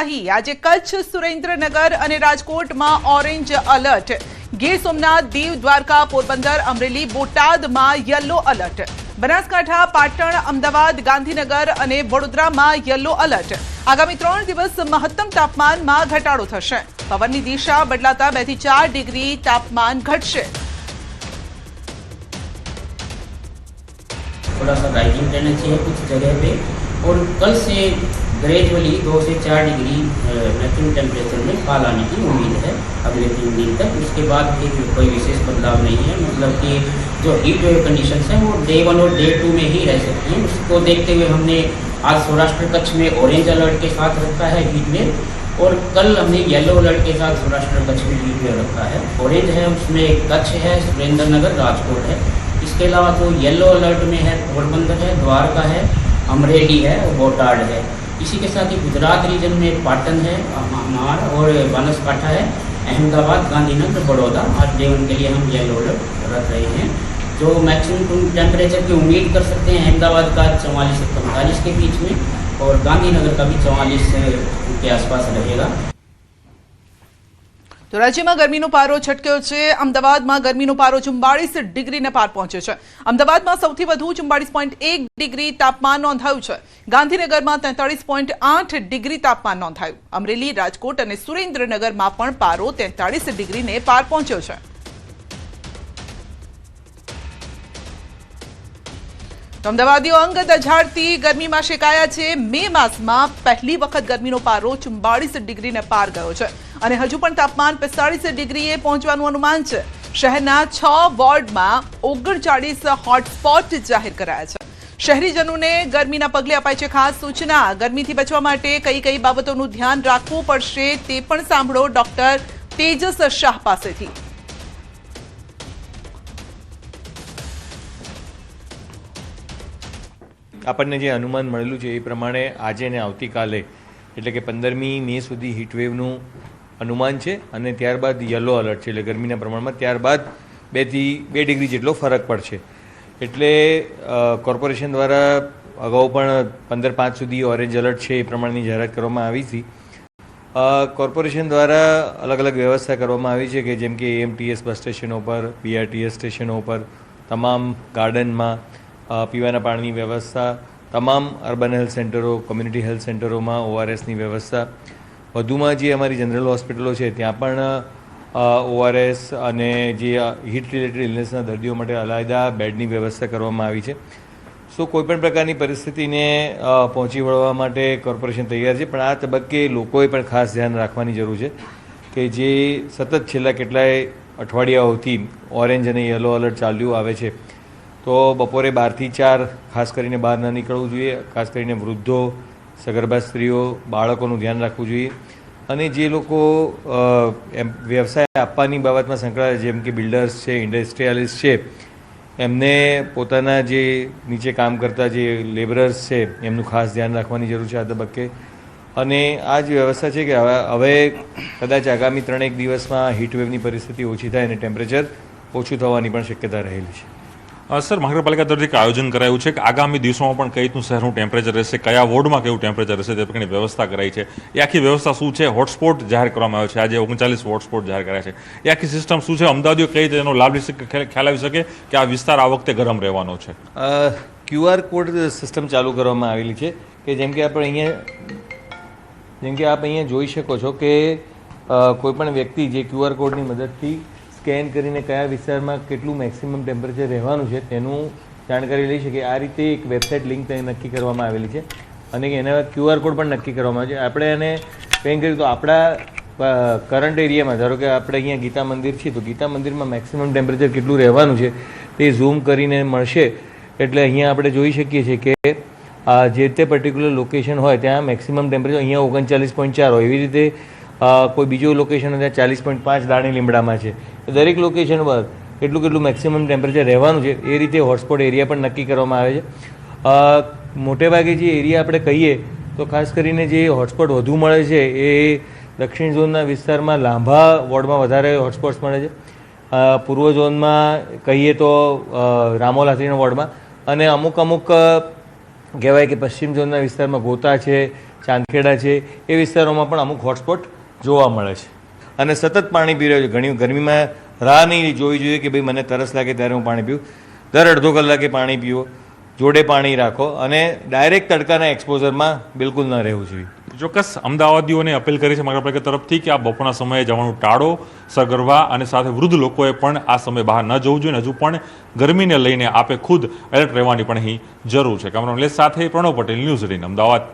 આગાહી। આજે કચ્છ, સુરેન્દ્રનગર અને રાજકોટમાં ઓરેન્જ એલર્ટ। ગીર સોમનાથ, દીવ, દ્વારકા, પોરબંદર, અમરેલી, બોટાદમાં યલો એલર્ટ। બનાસકાંઠા, પાટણ, અમદાવાદ, ગાંધીનગર અને વડોદરામાં યલો એલર્ટ। આગામી 3 દિવસ મહત્તમ તાપમાનમાં ઘટાડો થશે। પવનની દિશા બદલાતા 2 થી 4 ડિગ્રી તાપમાન घटશે। थोड़ा सा राइजिंग रहना चाहिए कुछ जगह पे, और कल से ग्रेजुअली 2 से 4 डिग्री मैक्सिमम टेम्परेचर में फॉल आने की उम्मीद है अगले 3 दिन तक। उसके बाद फिर कोई विशेष बदलाव नहीं है, मतलब कि जो हीट वेव कंडीशंस हैं वो डे 1 और डे 2 में ही रह सकती हैं। उसको देखते हुए हमने आज सौराष्ट्र कच्छ में ऑरेंज अलर्ट के साथ रखा है हीट वेव, और कल हमने येलो अलर्ट के साथ सौराष्ट्र कच्छ में हीट वेव रखा है। ऑरेंज है उसमें कच्छ है, सुरेंद्रनगर, राजकोट है। इसके अलावा तो येलो अलर्ट में है पोरबंदर है, द्वारका है, अमरेली है और बोटाड है। इसी के साथ ही गुजरात रीजन में पाटन है, अमार और बनासकांठा है, अहमदाबाद, गांधीनगर, बड़ौदा। आज डे 1 के लिए हम येलो अलर्ट रख रहे हैं। जो मैक्सिमम टेम्परेचर की उम्मीद कर सकते हैं अहमदाबाद का 44 से 45 के बीच में, और गांधीनगर का भी 44 के आसपास रहेगा। तो राज्य में गर्मी पारो छटक्यो है। अमदावाद में गर्मी पारो 44 डिग्री ने पार पहुंचे है। अमदावाद में सौथी वधु 44.1 डिग्री तापमान नोंधायु है। गांधीनगर में 43.8 डिग्री तापमान नोंधायु। अमरेली, राजकोट और सुरेन्द्रनगर में पण पारो 43 डिग्री ने पार पहुंच्यो है। तो अमदावादीओ अंग दझाड़ती गर्मी में शेकाया है। मे मास में पहली वखत गर्मी पारो 44 डिग्री ने पार गयो है और हजू पण तापमान 45 डिग्रीए पहुंचवानुं अनुमान है। शहरना 6 वोर्ड में 39 हॉटस्पॉट जाहिर कराया है। शहरीजनों ने गर्मीना पगले अपाई है खास सूचना। गर्मी थी बचवा माटे कई कई बाबतों ध्यान राखवुं पड़शे ते पण सांभळो डॉक्टर तेजस शाह पासेथी। આપણને જે અનુમાન મળેલું છે એ પ્રમાણે આજે ને આવતીકાલે એટલે કે 15મી મે સુધી હીટવેવનું અનુમાન છે, અને ત્યારબાદ યલો એલર્ટ છે એટલે ગરમીના પ્રમાણમાં ત્યારબાદ 2 થી 2 ડિગ્રી જેટલો ફરક પડશે। એટલે કોર્પોરેશન દ્વારા અગાઉ પણ 15/5 સુધી ઓરેન્જ એલર્ટ છે એ પ્રમાણેની જાહેરાત કરવામાં આવી હતી। કોર્પોરેશન દ્વારા અલગ અલગ વ્યવસ્થા કરવામાં આવી છે કે જેમ કે એએમટીએસ બસ સ્ટેશનો પર, બીઆરટીએસ સ્ટેશનો પર, તમામ ગાર્ડનમાં પીવાના પાણીની વ્યવસ્થા, તમામ અર્બન હેલ્થ સેન્ટરો, કોમ્યુનિટી હેલ્થ સેન્ટરોમાં ઓઆરએસની વ્યવસ્થા, વધુમાં જે અમારી જનરલ હોસ્પિટલો છે ત્યાં પણ ઓઆરએસ અને જે હીટ રિલેટેડ ઇલનેસના દર્દીઓ માટે અલાયદા બેડની વ્યવસ્થા કરવામાં આવી છે। સો કોઈપણ પ્રકારની પરિસ્થિતિને પહોંચી વળવા માટે કોર્પોરેશન તૈયાર છે, પણ આ તબક્કે લોકોએ પણ ખાસ ધ્યાન રાખવાની જરૂર છે કે જે સતત છેલ્લા કેટલાય અઠવાડિયાઓથી ઓરેન્જ અને યલો એલર્ટ ચાલ્યું આવે છે, તો બપોરે 12 થી 4 ખાસ કરીને બહાર ન નીકળવું જોઈએ। ખાસ કરીને વૃદ્ધો, સગર્ભા સ્ત્રીઓ, બાળકોનું ધ્યાન રાખવું જોઈએ। અને જે લોકો વ્યવસાય આપવાની બાબતમાં સંકળાયેલા જેમ કે બિલ્ડર્સ છે, ઇન્ડસ્ટ્રીયાલિસ્ટ છે, એમને પોતાના જે નીચે કામ કરતા જે લેબરર્સ છે એમનું ખાસ ધ્યાન રાખવાની જરૂર છે આ તબક્કે। અને આ જ વ્યવસ્થા છે કે હવે કદાચ આગામી 3-1 દિવસમાં હીટવેવની પરિસ્થિતિ ઓછી થાય અને ટેમ્પરેચર ઓછું થવાની પણ શક્યતા રહેલી છે। સર, મહાનગરપાલિકા દ્વારા એક આયોજન કરાયું છે કે આગામી દિવસોમાં પણ કઈ રીતનું શહેરનું ટેમ્પરેચર રહેશે, કયા વોર્ડમાં કેવું ટેમ્પરેચર રહેશે તે પ્રકારની વ્યવસ્થા કરાઈ છે। એ આખી વ્યવસ્થા શું છે? હોટસ્પોટ જાહેર કરવામાં આવ્યો છે, આજે 39 હોટસ્પોટ જાહેર કર્યા છે। એ આખી સિસ્ટમ શું છે? અમદાવાદીઓ કઈ રીતે એનો લાભ લઈ શકે, ખ્યાલ આવી શકે કે આ વિસ્તાર આ વખતે ગરમ રહેવાનો છે? QR કોડ સિસ્ટમ ચાલુ કરવામાં આવેલી છે કે જેમ કે આપ અહીંયા જોઈ શકો છો કે કોઈપણ વ્યક્તિ જે QR કોડની મદદથી સ્કેન કરીને કયા વિસ્તારમાં કેટલું મેક્સિમમ ટેમ્પરેચર રહેવાનું છે તેનું જાણકારી લઈ શકે। આ રીતે એક વેબસાઇટ લિંક નક્કી કરવામાં આવેલી છે અને એના QR કોડ પણ નક્કી કરવામાં આવે છે। આપણે એને પેઇંગ કર્યું તો આપણા કરંટ એરિયામાં, ધારો કે આપણે અહીંયા ગીતા મંદિર છે તો ગીતા મંદિરમાં મેક્સિમમ ટેમ્પરેચર કેટલું રહેવાનું છે તે ઝૂમ કરીને મળશે। એટલે અહીંયા આપણે જોઈ શકીએ છીએ કે જે તે પર્ટિક્યુલર લોકેશન હોય ત્યાં મેક્સિમમ ટેમ્પરેચર અહીંયા 39.4 હોય, એવી રીતે કોઈ બીજું લોકેશન હોય ત્યાં 40.5 દાણી લીમડામાં છે। દરેક લોકેશન પર કેટલું મેક્સિમમ ટેમ્પરેચર રહેવાનું છે એ રીતે હોટસ્પોટ એરિયા પણ નક્કી કરવામાં આવે છે। મોટેભાગે જે એરિયા આપણે કહીએ તો ખાસ કરીને જે હોટસ્પોટ વધુ મળે છે એ દક્ષિણ ઝોનના વિસ્તારમાં લાંભા વોર્ડમાં વધારે હોટસ્પોટ્સ મળે છે, પૂર્વ ઝોનમાં કહીએ તો રામોલ હાથીના વોર્ડમાં, અને અમુક કહેવાય કે પશ્ચિમ ઝોનના વિસ્તારમાં ગોતા છે, ચાંદખેડા છે એ વિસ્તારોમાં પણ અમુક હોટસ્પોટ જોવા મળે છે અને સતત પાણી પી રહ્યો છે. ઘણી ગરમીમાં રાહ નહીં જોવી જોઈએ કે ભાઈ મને તરસ લાગે ત્યારે હું પાણી પીવું. દર અડધો કલાકે પાણી પીવો, જોડે પાણી રાખો અને ડાયરેક્ટ તડકાના એક્સપોઝરમાં બિલકુલ ન રહેવું જોઈએ. ચોક્કસ અમદાવાદીઓને અપીલ કરી છે મહાનગરપાલિકા તરફથી કે આ બપોરના સમયે જવાનું ટાળો, સગર્ભા અને સાથે વૃદ્ધ લોકોએ પણ આ સમયે બહાર ન જવું જોઈએ. હજુ પણ ગરમીને લઈને આપે ખુદ એલર્ટ રહેવાની પણ અહીં જરૂર છે. કેમેરામેન સાથે પ્રણવ પટેલ, ન્યૂઝ 18 અમદાવાદ.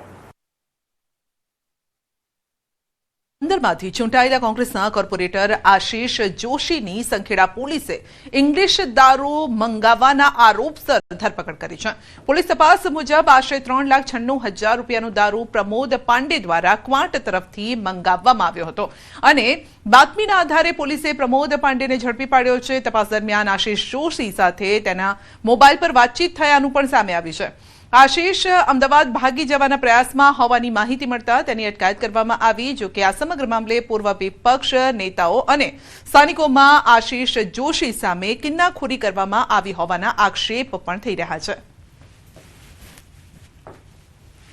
અંદરમાંથી ચૂંટાયેલા કોંગ્રેસના કોર્પોરેટર આશીષ જોશીની સંખેડા પોલીસે ઇંગ્લિશ દારૂ મંગાવવાના આરોપસર ધરપકડ કરી છે. પોલીસ તપાસ મુજબ આશરે 3,96,000 રૂપિયાનો દારૂ પ્રમોદ પાંડે દ્વારા ક્વાંટ તરફથી મંગાવવામાં આવ્યો હતો અને બાતમીના આધારે પોલીસે પ્રમોદ પાંડેને ઝડપી પાડ્યો છે. તપાસ દરમિયાન આશીષ જોશી સાથે તેના મોબાઈલ પર વાતચીત થયાનું પણ સામે આવ્યું છે. આશીષ અમદાવાદ ભાગી જવાના પ્રયાસમાં હોવાની માહિતી મળતા તેની અટકાયત કરવામાં આવી. જો કે આ સમગ્ર મામલે પૂર્વ વિપક્ષ નેતાઓ અને સ્થાનિકોમાં આશીષ જોશી સામે કિન્નાખોરી કરવામાં આવી હોવાના આક્ષેપ પણ થઈ રહ્યા છે.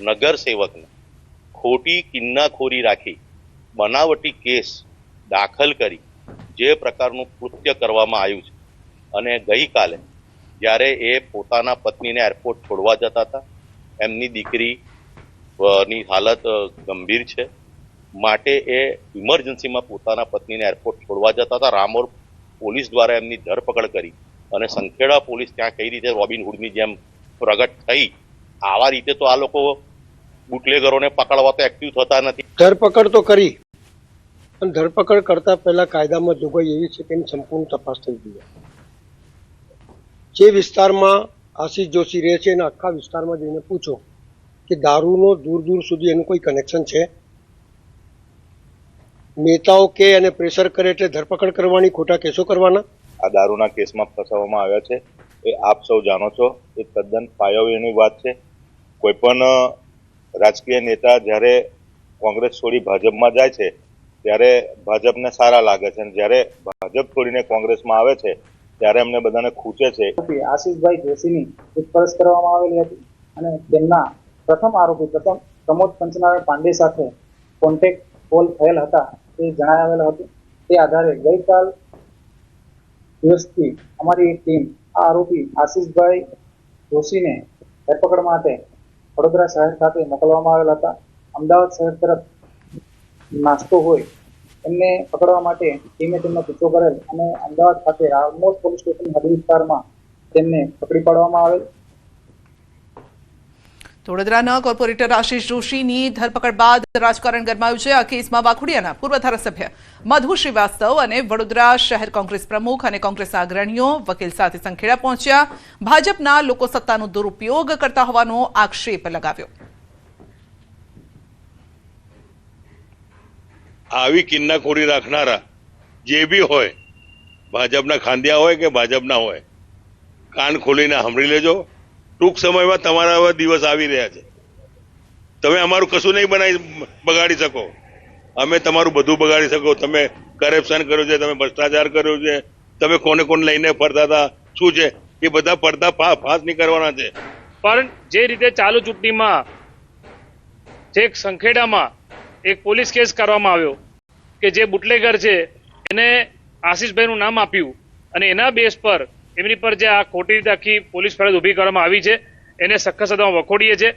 નગરસેવકને ખોટી કિન્નાખોરી રાખી બનાવટી કેસ દાખલ કરી જે પ્રકારનું કૃત્ય કરવામાં આવ્યું છે અને ગઈકાલે જ્યારે એ પોતાના પત્નીને એરપોર્ટ છોડવા જતા હતા, એમની દીકરીની હાલત ગંભીર છે માટે એ ઇમરજન્સીમાં પોતાના પત્નીને એરપોર્ટ છોડવા જતા હતા. રામોર પોલીસ દ્વારા એમની ધરપકડ કરી અને સંખેડા પોલીસ ત્યાં કઈ રીતે રોબિનહુડની જેમ પ્રગટ થઈ, આવા રીતે તો આ લોકો બુટલેગરોને પકડવા તો એક્ટિવ થતા નથી. ધરપકડ તો કરી, પણ ધરપકડ કરતા પહેલા કાયદામાં જોગવાઈ એવી છે કે એની સંપૂર્ણ તપાસ થઈ જોઈએ. જે વિસ્તારમાં આશીષ જોશી રહે છે એના આખા વિસ્તારમાં જઈને પૂછો કે દારૂનો દૂર દૂર સુધી એનું કોઈ કનેક્શન છે. નેતાઓ કે અને પ્રેશર કરે એટલે ધરપકડ કરવાની, ખોટા કેસો કરવાના. આ દારૂના કેસમાં ફસાવવામાં આવ્યા છે એ આપ સૌ જાણો છો. એ તદ્દન પાયાની વાત છે. કોઈ પણ રાજકીય નેતા જ્યારે કોંગ્રેસ છોડી ભાજપમાં જાય છે ત્યારે ભાજપને સારા લાગે છે અને જ્યારે ભાજપ છોડીને કોંગ્રેસમાં આવે છે ત્યારે એમને બધાને ખૂચે છે. આશીષભાઈ જોશીની પૂછપરછ કરવામાં આવેલી હતી અને તેમના પ્રથમ પ્રમોદ પંચનારાયણ પાંડે સાથે કોન્ટેક્ટ કોલ થયેલ હતા તે જણાવેલ હતું. તે આધારે ગઈકાલ દિવસથી અમારી એક ટીમ આ આરોપી આશીષભાઈ જોશીને ધરપકડ માટે વડોદરા શહેર ખાતે મોકલવામાં આવેલ હતા. અમદાવાદ શહેર તરફ નાસ્તો હોય એમને પકડવા માટે ટીમે તેમનો પીછો કરેલ અને અમદાવાદ ખાતે રામોર પોલીસ સ્ટેશન હદ વિસ્તારમાં તેમને પકડી પાડવામાં આવેલ. વડોદરાના કોર્પોરેટર આશીષ જોશીની ધરપકડ બાદ રાજકારણ ગરમાયું છે. આ કેસમાં વાઘોડિયાના પૂર્વ ધારાસભ્ય મધુ શ્રીવાસ્તવ અને વડોદરા શહેર કોંગ્રેસ પ્રમુખ અને કોંગ્રેસના અગ્રણીઓ વકીલ સાથે સંખેડા પહોંચ્યા. ભાજપના લોકો સત્તાનો દુરુપયોગ કરતા હોવાનો આક્ષેપ લગાવ્યો. આવી કિન્નાખોરી રાખનારા જે બી હોય, ભાજપના ખાંડિયા હોય કે ભાજપના હોય, કાન ખોલીને સાંભળી લેજો. ટૂંક સમયમાં તમારા આવા દિવસ આવી રહ્યા છે. તમે અમારું કશું નહીં બગાડી શકો, અમે તમારું બધું બગાડી શકો. તમે કરપ્શન કર્યું છે, તમે ભ્રષ્ટાચાર કર્યો છે, તમે કોને કોને લઈને ફરતા હતા, શું છે એ બધા પડદા ફાસ નહીં કરવાના છે. પણ જે રીતે ચાલુ ચૂંટણીમાં જે સંખેડામાં એક પોલીસ કેસ કરવામાં આવ્યો કે જે બુટલેગર છે એને આશીષભાઈનું નામ આપ્યું અને એના બેઝ પર એમની પર જે આ ખોટી રીતે આખી પોલીસ ફરજ ઊભી કરવામાં આવી છે એને સખત સદામાં વખોડીએ છીએ.